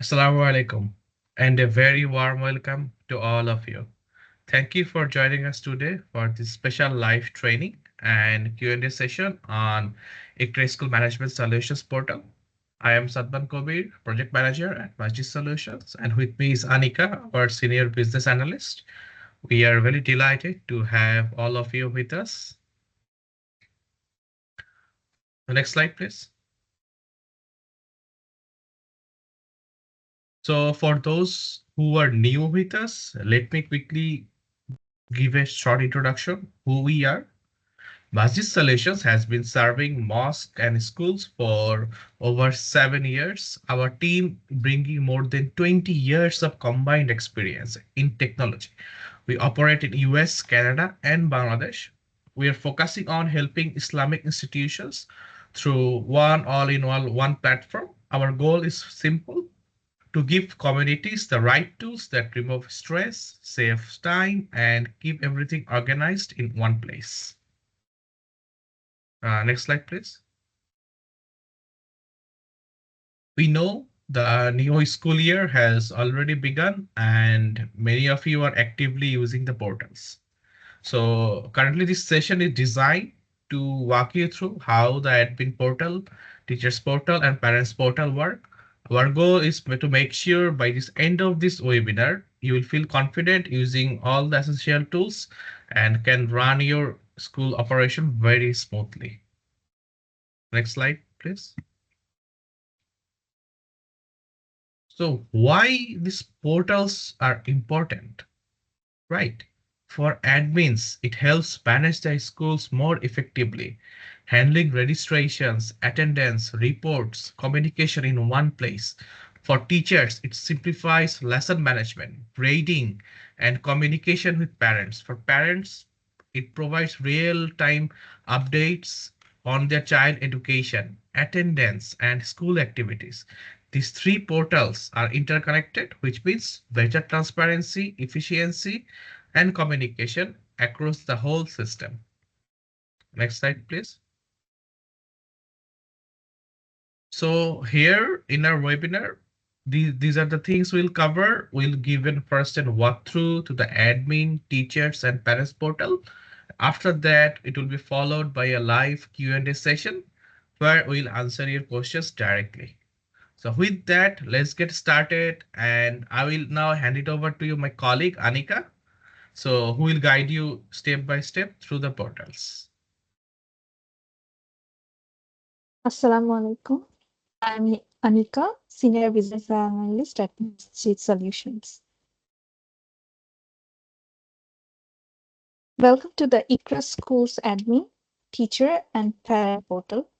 Assalamu alaikum, and a very warm welcome to all of you. Thank you for joining us today for this special live training and Q&A session on IQRA School Management Solutions portal. I am Sadban Kobir, Project Manager at Masjid Solutions, and with me is Anika, our Senior Business Analyst. We are very delighted to have all of you with us. The next slide, please. So for those who are new with us, let me quickly give a short introduction who we are. Masjid Solutions has been serving mosques and schools for over 7 years. Our team bringing more than 20 years of combined experience in technology. We operate in US, Canada, and Bangladesh. We are focusing on helping Islamic institutions through one all-in-one one platform. Our goal is simple: to give communities the right tools that remove stress, save time, and keep everything organized in one place. Next slide, please. We know the new school year has already begun, and many of you are actively using the portals. So currently this session is designed to walk you through how the admin portal, teachers portal, and parents portal work. Our goal is to make sure by this end of this webinar, you will feel confident using all the essential tools and can run your school operation very smoothly. Next slide, please. So why these portals are important, right? For admins, it helps manage their schools more effectively, handling registrations, attendance, reports, communication in one place. For teachers, it simplifies lesson management, grading, and communication with parents. For parents, it provides real-time updates on their child education, attendance, and school activities. These three portals are interconnected, which means better transparency, efficiency, and communication across the whole system. Next slide, please. So here in our webinar, these are the things we'll cover. We'll give a first and walkthrough to the admin, teachers, and parents portal. After that, it will be followed by a live Q&A session where we'll answer your questions directly. So with that, let's get started. And I will now hand it over to you, my colleague, Anika. So who will guide you step by step through the portals. Assalamu alaikum. I'm Anika, Senior Business Analyst at Masjid Solutions. Welcome to the IQRA Schools Admin, Teacher, and Parent Portal.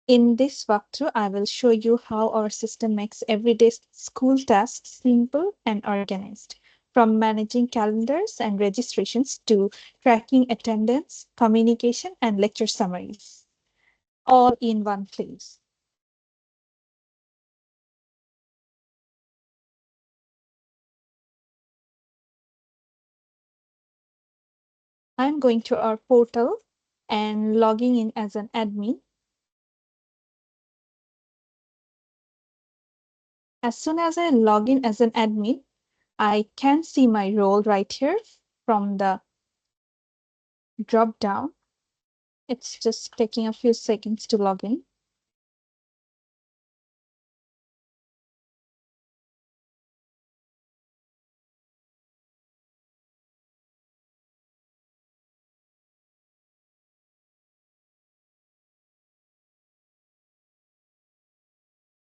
In this walkthrough, I will show you how our system makes everyday school tasks simple and organized, from managing calendars and registrations to tracking attendance, communication, and lecture summaries, all in one place. I'm going to our portal and logging in as an admin. As soon as I log in as an admin, I can see my role right here from the drop down. It's just taking a few seconds to log in.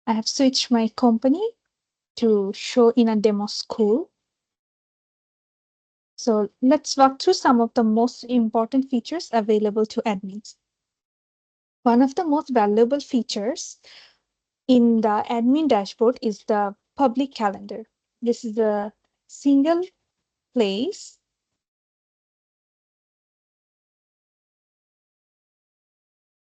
I have switched my company to show in a demo school. So let's walk through some of the most important features available to admins. One of the most valuable features in the admin dashboard is the public calendar. This is a single place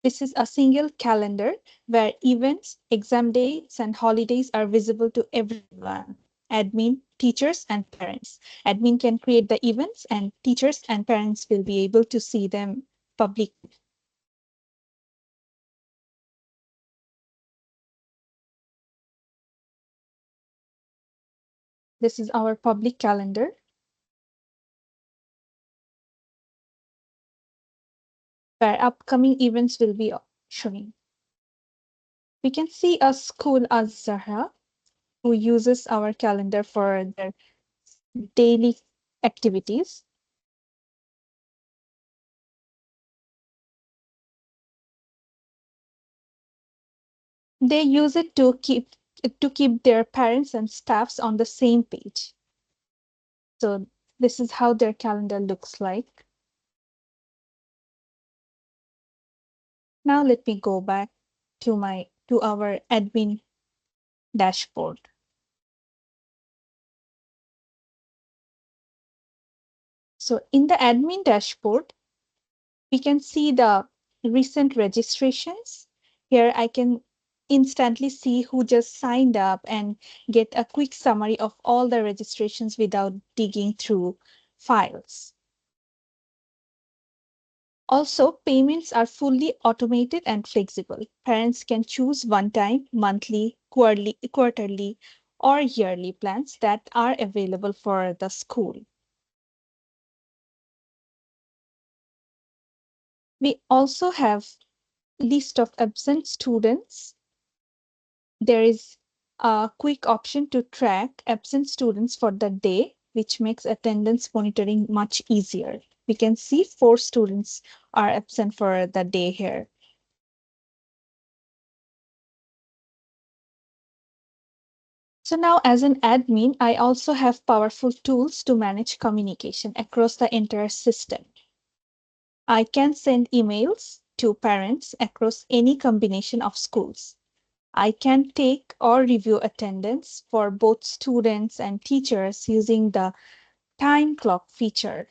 This is a single calendar where events, exam dates, and holidays are visible to everyone, admin, teachers, and parents. Admin can create the events, and teachers and parents will be able to see them publicly. This is our public calendar where upcoming events will be showing. We can see a school as Zahra who uses our calendar for their daily activities. They use it to keep their parents and staffs on the same page. So this is how their calendar looks like. Now let me go back to our admin dashboard. So in the admin dashboard, we can see the recent registrations. Here I can instantly see who just signed up and get a quick summary of all the registrations without digging through files. Also, payments are fully automated and flexible. Parents can choose one-time, monthly, quarterly, or yearly plans that are available for the school. We also have list of absent students. There is a quick option to track absent students for the day, which makes attendance monitoring much easier. We can see 4 students are absent for the day here. So now as an admin, I also have powerful tools to manage communication across the entire system. I can send emails to parents across any combination of schools. I can take or review attendance for both students and teachers using the time clock feature.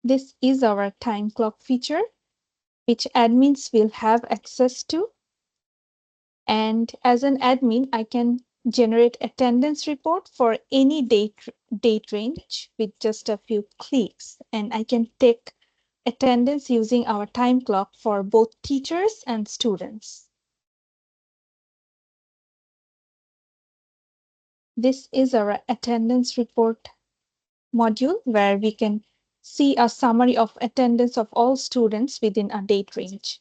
This is our time clock feature, which admins will have access to. And as an admin, I can generate attendance report for any date range with just a few clicks. And I can take attendance using our time clock for both teachers and students. This is our attendance report module where we can see a summary of attendance of all students within a date range.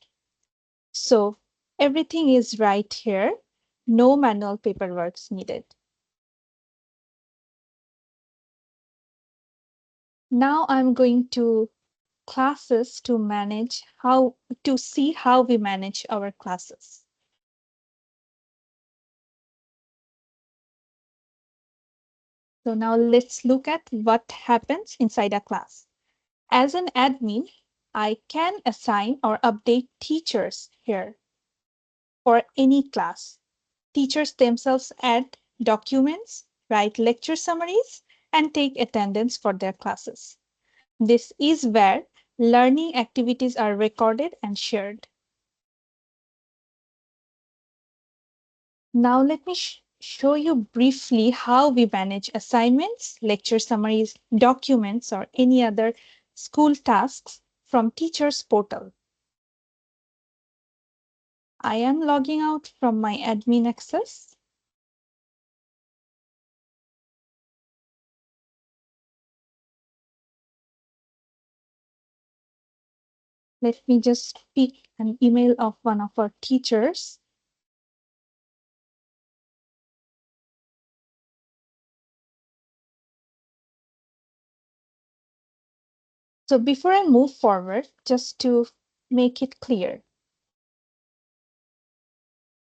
So everything is right here. No manual paperwork needed. Now I'm going to classes to see how we manage our classes. So now let's look at what happens inside a class. As an admin, I can assign or update teachers here for any class. Teachers themselves add documents, write lecture summaries, and take attendance for their classes. This is where learning activities are recorded and shared. Now let me show you briefly how we manage assignments, lecture summaries, documents, or any other school tasks from Teachers Portal. I am logging out from my admin access. Let me just pick an email of one of our teachers. So before I move forward, just to make it clear,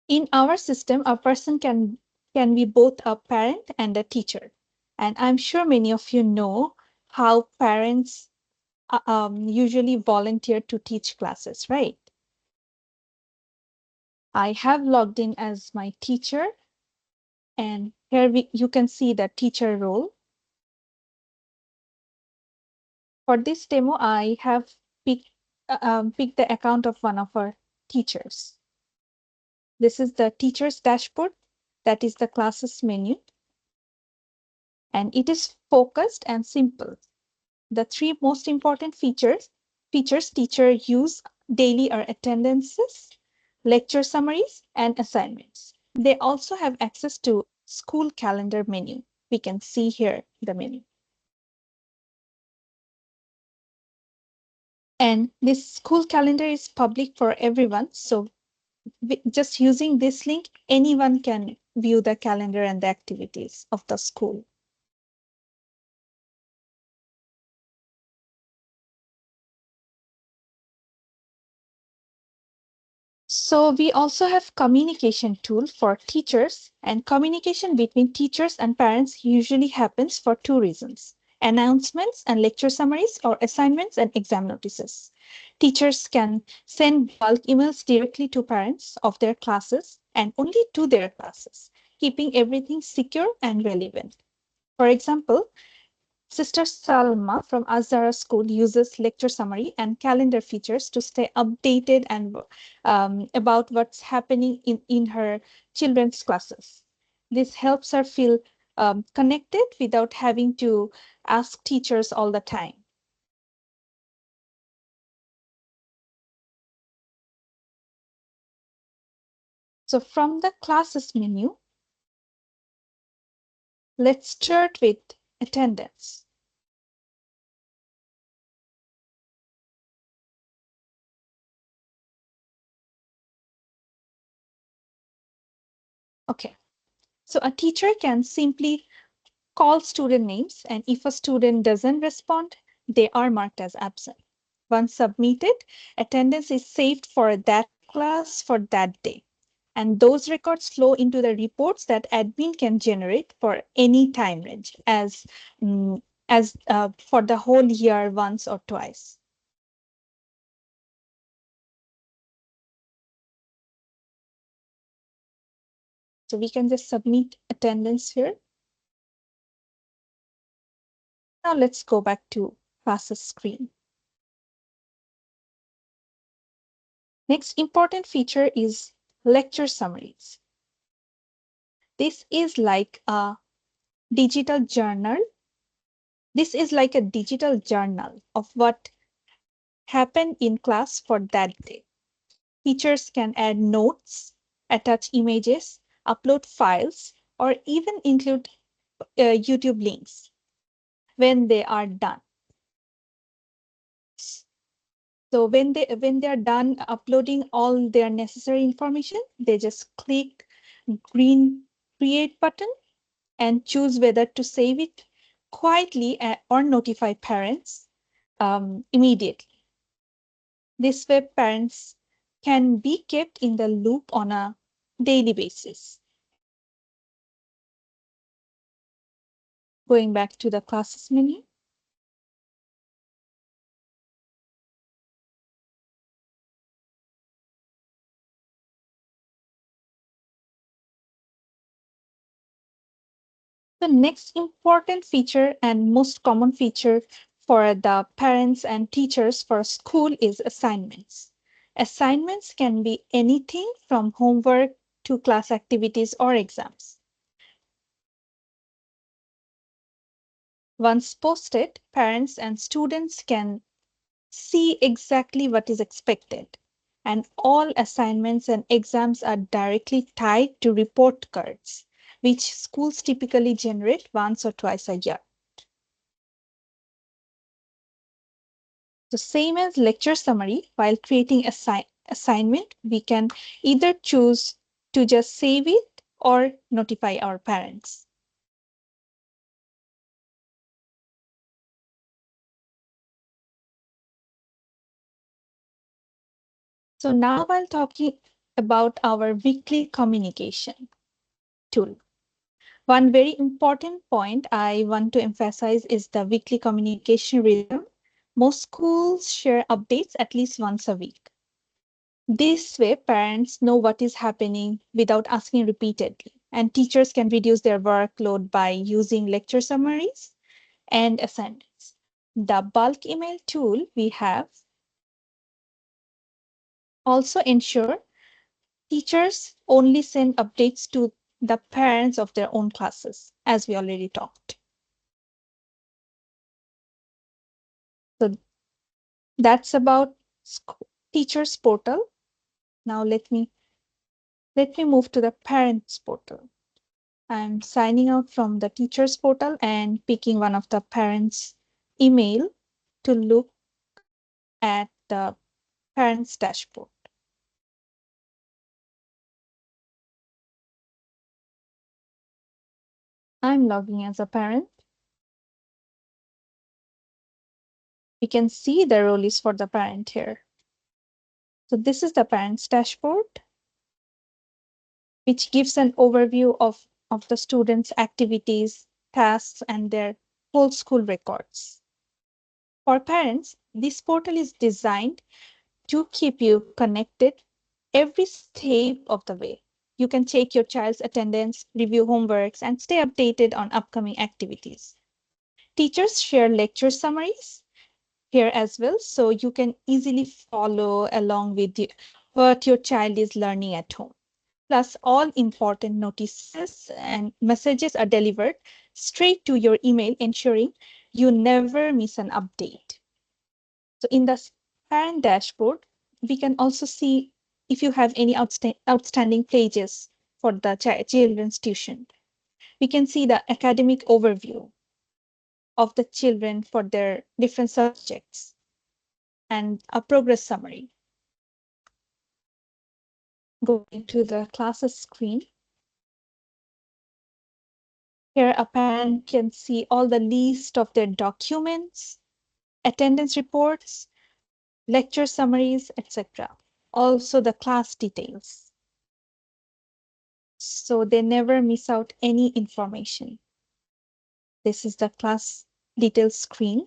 in our system, a person can be both a parent and a teacher. And I'm sure many of you know how parents usually volunteer to teach classes, right? I have logged in as my teacher, and here you can see the teacher role. For this demo, I have picked the account of one of our teachers. This is the teacher's dashboard. That is the classes menu. And it is focused and simple. The 3 most important features teacher use daily are attendances, lecture summaries, and assignments. They also have access to school calendar menu. We can see here the menu. And this school calendar is public for everyone. So just using this link, anyone can view the calendar and the activities of the school. So we also have communication tool for teachers, and communication between teachers and parents usually happens for two reasons: announcements and lecture summaries, or assignments and exam notices. Teachers can send bulk emails directly to parents of their classes and only to their classes, keeping everything secure and relevant. For example, Sister Salma from Azhara School uses lecture summary and calendar features to stay updated and about what's happening in her children's classes. This helps her feel connected without having to ask teachers all the time. So from the classes menu, let's start with attendance. Okay, so a teacher can simply call student names, and if a student doesn't respond, they are marked as absent. Once submitted, attendance is saved for that class for that day. And those records flow into the reports that admin can generate for any time range mm, as for the whole year once or twice. So we can just submit attendance here. Now let's go back to classes screen. Next important feature is lecture summaries. This is like a digital journal. This is like a digital journal of what happened in class for that day. Teachers can add notes, attach images, upload files, or even include YouTube links when they are done. So when they are done uploading all their necessary information, they just click green create button and choose whether to save it quietly or notify parents immediately. This way, parents can be kept in the loop on a daily basis. Going back to the classes menu. The next important feature and most common feature for the parents and teachers for school is assignments. Assignments can be anything from homework to class activities or exams. Once posted, parents and students can see exactly what is expected. And all assignments and exams are directly tied to report cards, which schools typically generate once or twice a year. So same as lecture summary, while creating assignment, we can either choose to just save it or notify our parents. So now while talking about our weekly communication tool, one very important point I want to emphasize is the weekly communication rhythm. Most schools share updates at least once a week. This way, parents know what is happening without asking repeatedly, and teachers can reduce their workload by using lecture summaries and assignments. The bulk email tool we have also ensure teachers only send updates to the parents of their own classes, as we already talked. So that's about teachers portal. Now let me move to the parents portal. I'm signing out from the teachers portal and picking one of the parents' email to look at the parents dashboard. I'm logging as a parent. We can see the role is for the parent here. So this is the parents dashboard, which gives an overview of the students' activities, tasks, and their whole school records. For parents, this portal is designed to keep you connected every step of the way. You can check your child's attendance, review homeworks, and stay updated on upcoming activities. Teachers share lecture summaries here as well, so you can easily follow along with what your child is learning at home. Plus, all important notices and messages are delivered straight to your email, ensuring you never miss an update. So in the parent dashboard, we can also see if you have any outstanding pages for the children's tuition. We can see the academic overview of the children for their different subjects and a progress summary. Going to the classes screen, here a parent can see all the list of their documents, attendance reports, lecture summaries, etc. Also the class details. So they never miss out any information. This is the class details screen.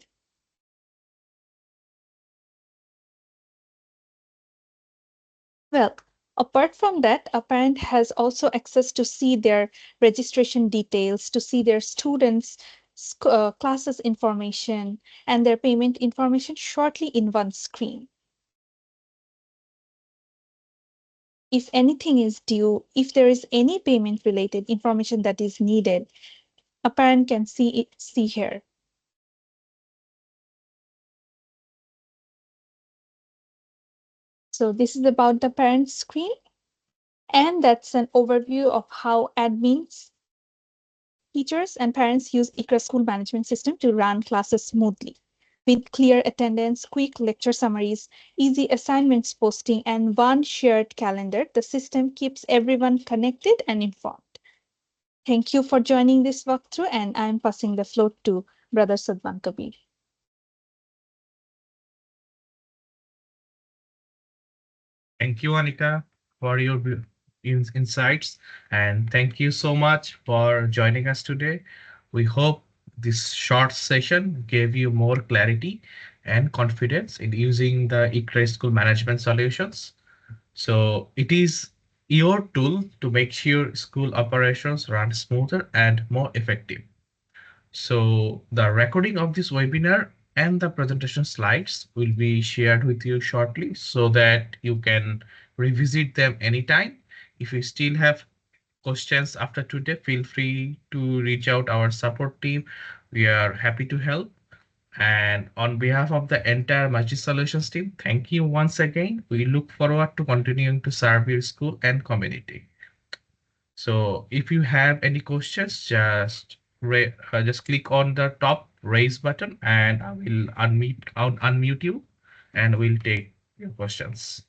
Well, apart from that, a parent has also access to see their registration details, to see their students' classes information, and their payment information shortly in one screen. If anything is due, if there is any payment related information that is needed, a parent can see here. So this is about the parent screen, and that's an overview of how admins, teachers, and parents use IQRA school management system to run classes smoothly. With clear attendance, quick lecture summaries, easy assignments posting, and one shared calendar, the system keeps everyone connected and informed. Thank you for joining this walkthrough, and I'm passing the floor to Brother Sadban Kabir. Thank you, Anika, for your insights. And thank you so much for joining us today. We hope this short session gave you more clarity and confidence in using the ICRA school management solutions. So it is your tool to make sure school operations run smoother and more effective. So the recording of this webinar and the presentation slides will be shared with you shortly so that you can revisit them anytime. If you still have questions after today, feel free to reach out our support team. We are happy to help. And on behalf of the entire Masjid Solutions team, thank you once again. We look forward to continuing to serve your school and community. So if you have any questions, just click on the top raise button and I will unmute you and we'll take your questions.